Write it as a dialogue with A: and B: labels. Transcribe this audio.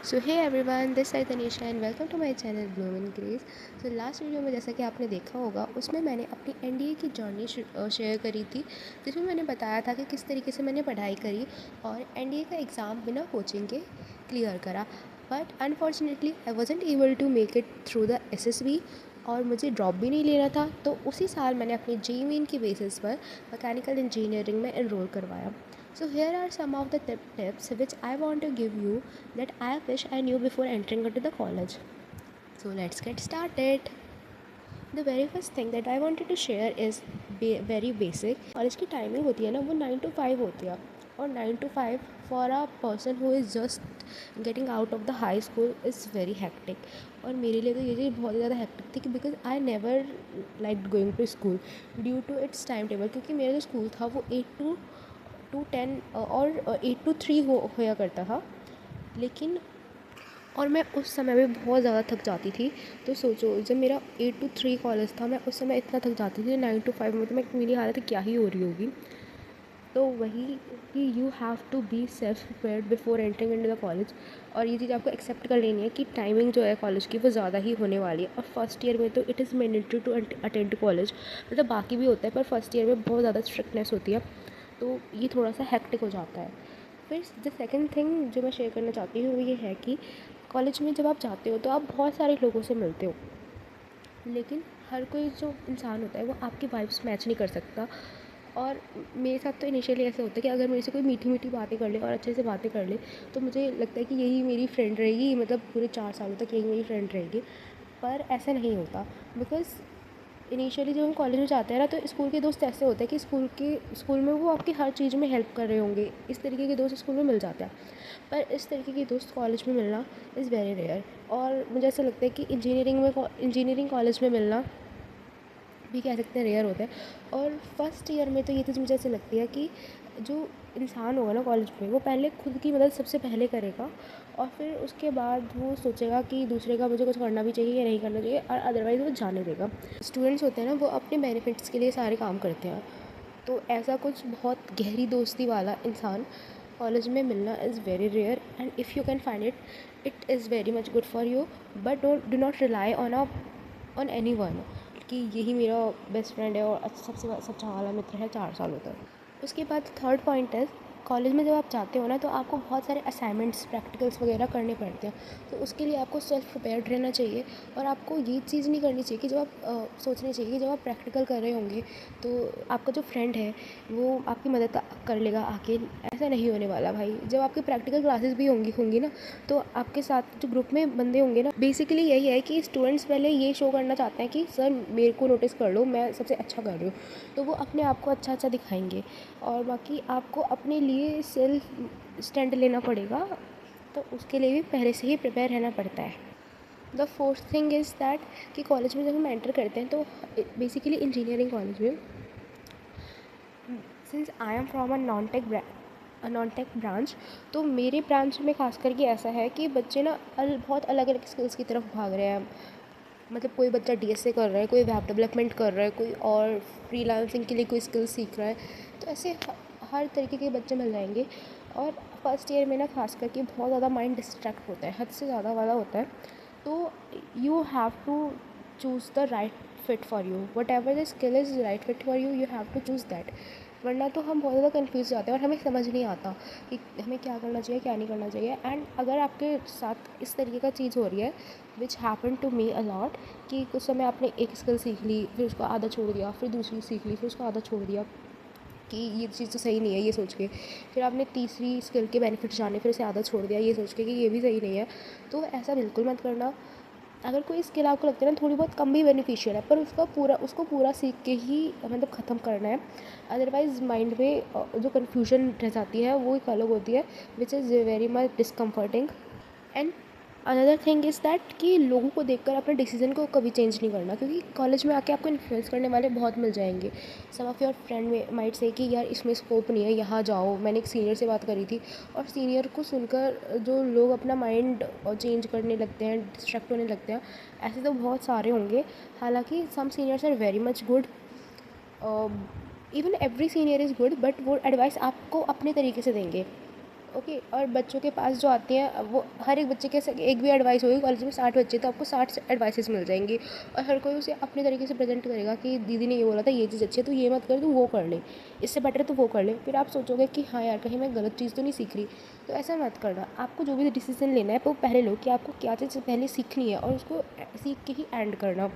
A: So hey everyone, this side Tanisha and welcome to my channel bloom in grace. So last video में जैसा कि आपने देखा होगा, उसमें मैंने अपनी एनडीए की जर्नी शेयर करी थी, जिसमें मैंने बताया था कि किस तरीके से मैंने पढ़ाई करी और एनडीए का एग्ज़ाम बिना कोचिंग के क्लियर करा। But unfortunately I wasn't able to make it through the SSB और मुझे ड्रॉप भी नहीं लेना था, तो उसी साल मैंने अपनी जेईई की बेसिस पर मैकेनिकल इंजीनियरिंग में एनरोल करवाया। So here are some of the tips which I want to give you that I wish I knew before entering into the college. So let's get started. The very first thing that I wanted to share is very basic. College की timing होती है ना, वो 9 to 5 होती है और 9 to 5 for a person who is just getting out of the high school is very hectic. और मेरे लिए तो ये चीज़ बहुत ज़्यादा हैक्टिक थी, because I never like going to school due to its time table, क्योंकि मेरा जो स्कूल था वो 8 to 10 और 8 to 3 होया करता था। लेकिन और मैं उस समय में बहुत ज़्यादा थक जाती थी। तो सोचो, जब मेरा 8 to 3 कॉलेज था, मैं उस समय इतना थक जाती थी, 9 to 5 में तो मेरी हालत क्या ही हो रही होगी। तो वही कि you have to be self prepared before entering into the college. और ये चीज़ आपको एक्सेप्ट कर लेनी है कि टाइमिंग जो है कॉलेज की वो ज़्यादा ही होने वाली है। और फर्स्ट ईयर में तो it is mandatory to attend college, मतलब बाकी भी होता है, पर फर्स्ट ईयर में बहुत ज़्यादा स्ट्रिक्टनेस होती है, तो ये थोड़ा सा हेक्टिक हो जाता है। फिर द सेकंड थिंग जो मैं शेयर करना चाहती हूँ वो ये है कि कॉलेज में जब आप जाते हो तो आप बहुत सारे लोगों से मिलते हो, लेकिन हर कोई जो इंसान होता है वो आपकी वाइब्स मैच नहीं कर सकता। और मेरे साथ तो इनिशियली ऐसा होता है कि अगर मेरे से कोई मीठी मीठी बातें कर ले और अच्छे से बातें कर ले, तो मुझे लगता है कि यही मेरी फ्रेंड रहेगी, मतलब पूरे 4 सालों तक यही मेरी फ्रेंड रहेगी। पर ऐसा नहीं होता, बिकॉज़ इनिशियली जब हम कॉलेज में जाते हैं ना, तो स्कूल के दोस्त ऐसे होते हैं कि स्कूल में वो आपकी हर चीज़ में हेल्प कर रहे होंगे, इस तरीके के दोस्त स्कूल में मिल जाते हैं। पर इस तरीके के दोस्त कॉलेज में मिलना इज़ वेरी रेयर। और मुझे ऐसा लगता है कि इंजीनियरिंग कॉलेज में मिलना भी कह सकते हैं रेयर होता है। और फर्स्ट ईयर में तो ये चीज़ मुझे ऐसे लगती है कि जो इंसान होगा ना कॉलेज में, वो पहले खुद की मदद सबसे पहले करेगा और फिर उसके बाद वो सोचेगा कि दूसरे का मुझे कुछ करना भी चाहिए या नहीं करना चाहिए, और अदरवाइज़ वो जाने देगा। स्टूडेंट्स होते हैं ना, वो अपने बेनिफिट्स के लिए सारे काम करते हैं। तो ऐसा कुछ बहुत गहरी दोस्ती वाला इंसान कॉलेज में मिलना is very rare, and if you can find it is very much good for you. But do not rely on anyone कि यही मेरा बेस्ट फ्रेंड है और सबसे सच्चा वाला मित्र है 4 सालों तक। उसके बाद थर्ड पॉइंट है, कॉलेज में जब आप जाते हो ना, तो आपको बहुत सारे असाइनमेंट्स प्रैक्टिकल्स वगैरह करने पड़ते हैं। तो उसके लिए आपको सेल्फ प्रिपेयर्ड रहना चाहिए। और आपको ये चीज़ नहीं करनी चाहिए कि जब आप सोचनी चाहिए कि जब आप प्रैक्टिकल कर रहे होंगे तो आपका जो फ्रेंड है वो आपकी मदद कर लेगा आके। ऐसा नहीं होने वाला भाई। जब आपकी प्रैक्टिकल क्लासेस भी होंगी ना, तो आपके साथ जो ग्रुप में बंदे होंगे ना, बेसिकली यही है कि स्टूडेंट्स पहले ये शो करना चाहते हैं कि सर मेरे को नोटिस कर लो, मैं सबसे अच्छा कर रही हूँ। तो वो अपने आप को अच्छा दिखाएंगे, और बाकी आपको अपने लिए सेल्फ स्टैंड लेना पड़ेगा। तो उसके लिए भी पहले से ही प्रिपेयर रहना पड़ता है। The fourth thing is that कि कॉलेज में जब हम एंटर करते हैं, तो बेसिकली इंजीनियरिंग कॉलेज में, since I am from a non tech branch, तो मेरे ब्रांच में खास करके ऐसा है कि बच्चे ना बहुत अलग अलग स्किल्स की तरफ भाग रहे हैं। मतलब कोई बच्चा डीएसए कर रहा है, कोई वेब डेवलपमेंट कर रहा है, कोई और फ्रीलांसिंग के लिए कोई स्किल सीख रहा है। तो ऐसे हर तरीके के बच्चे मिल जाएंगे। और फर्स्ट ईयर में ना खास करके बहुत ज़्यादा माइंड डिस्ट्रैक्ट होता है, हद से ज़्यादा वाला होता है। तो you have to choose the right fit for you, whatever the skill is right fit for you, you have to choose that. वरना तो हम बहुत ज़्यादा कन्फ्यूज़ हो जाते हैं और हमें समझ नहीं आता कि हमें क्या करना चाहिए क्या नहीं करना चाहिए। एंड अगर आपके साथ इस तरीके का चीज़ हो रही है, which happen to me a lot, कि कुछ समय आपने एक स्किल सीख ली, फिर उसको आधा छोड़ दिया, फिर दूसरी सीख ली, फिर उसको आधा छोड़ दिया कि ये चीज़ तो सही नहीं है ये सोच के, फिर आपने तीसरी स्किल के बेनिफिट जाने, फिर उसे आधा छोड़ दिया ये सोच के कि ये भी सही नहीं है। तो ऐसा बिल्कुल मत करना। अगर कोई स्किल आपको लगता है ना थोड़ी बहुत कम भी बेनिफिशियल है, पर उसको पूरा सीख के ही मतलब ख़त्म करना है। अदरवाइज़ माइंड में जो कन्फ्यूजन रह जाती है वो एक अलग होती है, which is very much discomforting. And another thing is that कि लोगों को देखकर अपने डिसीजन को कभी चेंज नहीं करना, क्योंकि कॉलेज में आके आपको इन्फ्लुएंस करने वाले बहुत मिल जाएंगे। सम ऑफ़ योर फ्रेंड में माइट से कि यार इसमें स्कोप नहीं है, यहाँ जाओ। मैंने एक सीनियर से बात करी थी, और सीनियर को सुनकर जो लोग अपना माइंड चेंज करने लगते हैं, डिस्ट्रैक्ट होने लगते हैं, ऐसे तो बहुत सारे होंगे। हालांकि some seniors are very much good, even every senior is good, but वो एडवाइस आपको अपने तरीके से देंगे। ओके। और बच्चों के पास जो आते हैं वो हर एक बच्चे के एक भी एडवाइस होगी, कॉलेज में 60 बच्चे तो आपको 60 एडवाइसेस मिल जाएंगी और हर कोई उसे अपने तरीके से प्रेजेंट करेगा कि दीदी ने ये बोला था, ये चीज़ अच्छी है तो ये मत कर, तू वो कर ले, इससे बेटर तो वो कर ले। फिर आप सोचोगे कि हाँ यार, कहीं मैं गलत चीज़ तो नहीं सीख रही। तो ऐसा मत करना। आपको जो भी डिसीजन लेना है वो पहले लो कि आपको क्या चीज़ पहले सीखनी है और उसको सीख के ही एंड करना।